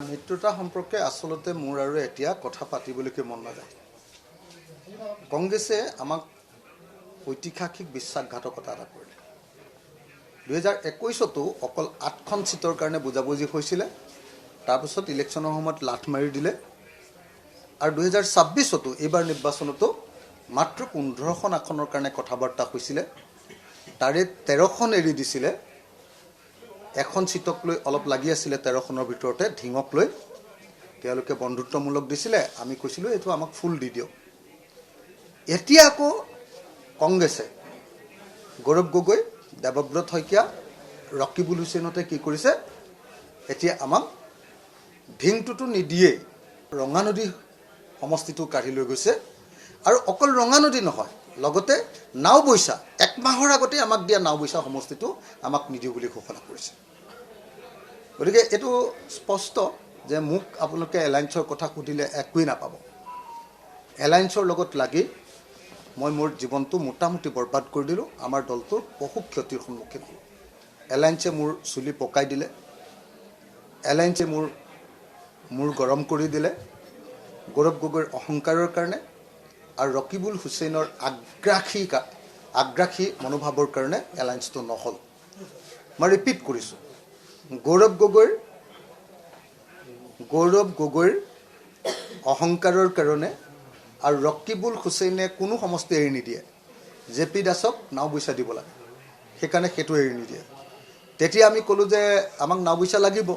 মিত্ৰতা সম্পৰ্কে আচলতে মোৰ আৰু এতিয়া কথা পাতিবলৈকে মন নাযায়। কংগ্ৰেছে আমাক ঐতিহাসিক বিশ্বাসঘাতকতা এটা কৰিলে। 2021তো অকল 8খন সিটৰ কাৰণে বুজাবুজি হৈছিলে, তাৰপিছত ইলেকশ্যনৰ সময়ত লাঠ মাৰি দিলে, আৰু 2026তো এইবাৰ নিৰ্বাচনতো মাত্ৰ 15খন আসনৰ কাৰণে কথাবাৰ্তা হৈছিলে, তাৰে 13খন এৰি দিছিলে। এখন সিটক লৈ অলপ লাগি আছিলে, 13খনৰ ভিতৰতে ঢিঙক লৈ তেওঁলোকে বন্ধুত্বমূলক দিছিলে। আমি কৈছিলোঁ এইটো আমাক ফুল দি দিয়ক। এতিয়া আকৌ কংগ্ৰেছে গৌৰৱ গগৈ, দেৱব্ৰত শইকীয়া, ৰকিবুল হুছেইনতে কি কৰিছে, এতিয়া আমাক ঢিংটোতো নিদিয়েই, ৰঙানদী সমষ্টিটো কাঢ়ি লৈ গৈছে। আৰু অকল ৰঙানদী নহয়, লগতে নাওবৈচা, 1 মাহৰ আগতে আমাক দিয়া নাওবৈচা সমষ্টিটো আমাক নিদিওঁ বুলি ঘোষণা কৰিছে। গতিকে এইটো স্পষ্ট যে মোক আপোনালোকে এলায়েন্সৰ কথা সুধিলে একোৱেই নাপাব। এলায়েন্সৰ লগত লাগি মই মোৰ জীৱনটো মোটামুটি বৰবাদ কৰি দিলোঁ। আমাৰ দলটোৰ বহু ক্ষতিৰ সন্মুখীন হ'ল। এলায়েন্সে মোৰ চুলি পকাই দিলে, এলায়েন্সে মোৰ গৰম কৰি দিলে গৌৰৱ গগৈৰ অহংকাৰৰ কাৰণে, আৰু ৰকিবুল হুছেইনৰ আগ্ৰাসী মনোভাৱৰ কাৰণে এলায়েন্সটো নহ'ল। মই ৰিপিট কৰিছোঁ, গৌৰৱ গগৈৰ অহংকাৰৰ কাৰণে আৰু ৰকিবুল হুছেইনে কোনো সমষ্টি এৰি নিদিয়ে। JP দাসক নাওবৈচা দিব লাগে, সেইকাৰণে সেইটো এৰি নিদিয়ে। তেতিয়া আমি ক'লোঁ যে আমাক নাওবৈচা লাগিব,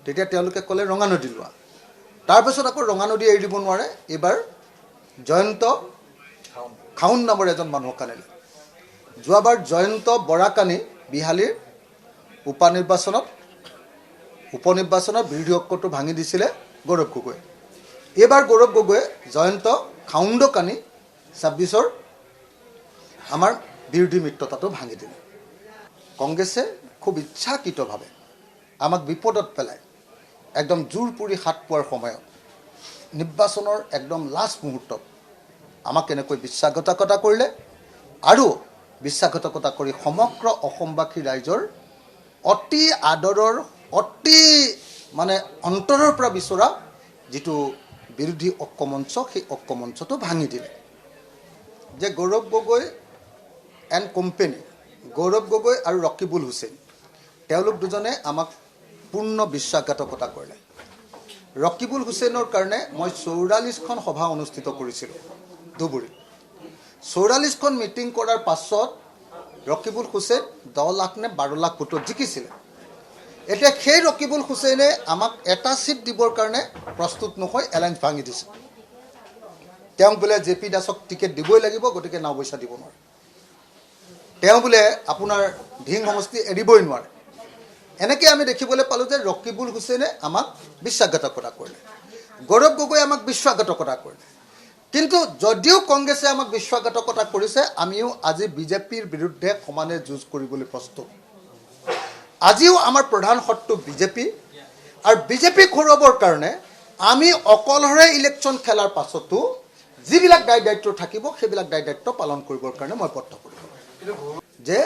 তেতিয়া তেওঁলোকে ক'লে ৰঙানদী লোৱা। তাৰপিছত আকৌ ৰঙানদী এৰি দিব নোৱাৰে, এইবাৰ জয়ন্ত খাউন নামৰ এজন মানুহক আনিলে। যোৱাবাৰ জয়ন্ত বৰাকানি বিহালীৰ উপনিৰ্বাচনত বিৰোধী ঐক্যটো ভাঙি দিছিলে গৌৰৱ গগৈ। এইবাৰ গৌৰৱ গগৈয়ে জয়ন্ত খাউণ্ডক আনি 26ৰ আমাৰ বিৰোধী মিত্ৰতাটো ভাঙি দিলে। কংগ্ৰেছে খুব ইচ্ছাকৃতভাৱে আমাক বিপদত পেলাই একদম জোৰ পুৰি হাত পোৱাৰ সময়ত, নিৰ্বাচনৰ একদম লাষ্ট মুহূৰ্তত আমাক এনেকৈ বিশ্বাসঘাতকতা কৰিলে, আৰু বিশ্বাসঘাতকতা কৰি সমগ্ৰ অসমবাসী ৰাইজৰ অতি আদৰৰ, অতি অন্তৰৰ পৰা বিচৰা যিটো বিৰোধী ঐক্যমঞ্চ, সেই ঐক্যমঞ্চটো ভাঙি দিলে। যে গৌৰৱ গগৈ এণ্ড কোম্পেনী, গৌৰৱ গগৈ আৰু ৰকিবুল হুছেইন, তেওঁলোক দুজনে আমাক পূৰ্ণ বিশ্বাসঘাতকতা কৰিলে। ৰকিবুল হুছেইনৰ কাৰণে মই 44খন সভা অনুষ্ঠিত কৰিছিলোঁ ধুবুৰীত। 44খন মিটিং কৰাৰ পাছত ৰকিবুল হুছেইন 10 লাখ নে 12 লাখ ভোটত জিকিছিলে। এতিয়া সেই ৰকিবুল হুছেইনে আমাক এটা সিট দিবৰ কাৰণে প্ৰস্তুত নহয়, এলায়েন্স ভাঙি দিছে। তেওঁ বোলে JP দাসক টিকেট দিবই লাগিব, গতিকে নাওবৈচা দিব নোৱাৰে। তেওঁ বোলে আপোনাৰ ঢিং সমষ্টি এৰিবই নোৱাৰে। এনেকৈ আমি দেখিবলৈ পালোঁ যে ৰকিবুল হুছেইনে আমাক বিশ্বাসঘাতকতা কৰিলে, গৌৰৱ গগৈ আমাক বিশ্বাসঘাতকতা কৰিলে। কিন্তু যদিও কংগ্ৰেছে আমাক বিশ্বাসঘাতকতা কৰিছে, আমিও আজি বিজেপিৰ বিৰুদ্ধে সমানে যুঁজ কৰিবলৈ প্ৰস্তুত। আজিও আমাৰ প্ৰধান শত্ৰু বিজেপি, আৰু বিজেপিক হৰুৱাবৰ কাৰণে আমি অকলশৰে ইলেকশ্যন খেলাৰ পাছতো যিবিলাক দায় দায়িত্ব থাকিব, সেইবিলাক দায় দায়িত্ব পালন কৰিবৰ কাৰণে মই বদ্ধপৰিকৰ। যে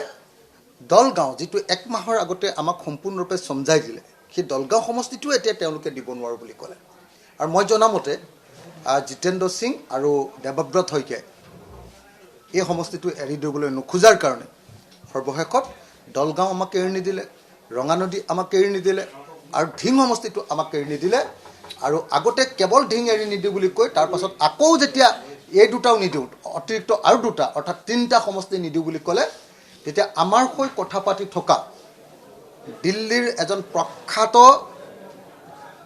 দলগাঁও, যিটো 1 মাহৰ আগতে আমাক সম্পূৰ্ণৰূপে সমজাই দিলে, সেই দলগাঁও সমষ্টিটো এতিয়া তেওঁলোকে দিব নোৱাৰোঁ বুলি ক'লে। আৰু মই জনামতে জিতেন্দ্ৰ সিং আৰু দেৱব্ৰত শইকীয়াই এই সমষ্টিটো এৰি দিবলৈ নোখোজাৰ কাৰণে সৰ্বশেষত দলগাঁও আমাক এৰি নিদিলে, ৰঙানদী আমাক এৰি নিদিলে, আৰু ঢিং সমষ্টিটো আমাক এৰি নিদিলে। আৰু আগতে কেৱল ঢিং এৰি নিদিওঁ বুলি কৈ তাৰপাছত আকৌ যেতিয়া এই দুটাও নিদিওঁ, অতিৰিক্ত আৰু 2টা, অৰ্থাৎ 3টা সমষ্টি নিদিওঁ বুলি ক'লে, তেতিয়া আমাৰ হৈ কথা পাতি থকা দিল্লীৰ এজন প্ৰখ্যাত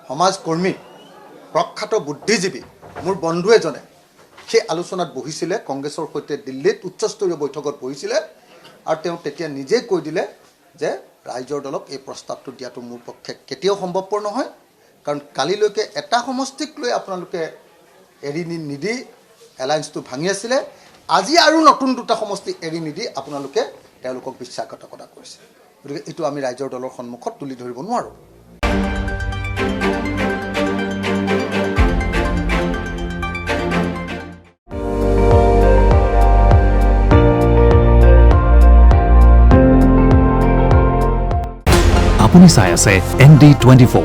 সমাজকৰ্মী, প্ৰখ্যাত বুদ্ধিজীৱী, মোৰ বন্ধু এজনে সেই আলোচনাত বহিছিলে, কংগ্ৰেছৰ সৈতে দিল্লীত উচ্চস্তৰীয় বৈঠকত বহিছিলে, আৰু তেওঁ তেতিয়া নিজেই কৈ দিলে যে ৰাইজৰ দলক এই প্ৰস্তাৱটো দিয়াটো মোৰ পক্ষে কেতিয়াও সম্ভৱপৰ নহয়, কাৰণ কালিলৈকে এটা সমষ্টিক লৈ আপোনালোকে এৰি নিদি এলায়েন্সটো ভাঙি আছিলে, আজি আৰু নতুন 2টা সমষ্টি এৰি নিদি আপোনালোকে তেওঁলোকক বিশ্বাসঘাতকতা কৰিছে। গতিকে এইটো আমি ৰাইজৰ দলৰ সন্মুখত তুলি ধৰিব নোৱাৰোঁ। আপুনি চাই আছে ND24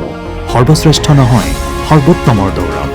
সৰ্বশ্ৰেষ্ঠ নহয়, সৰ্বোত্তমৰ দৌৰত।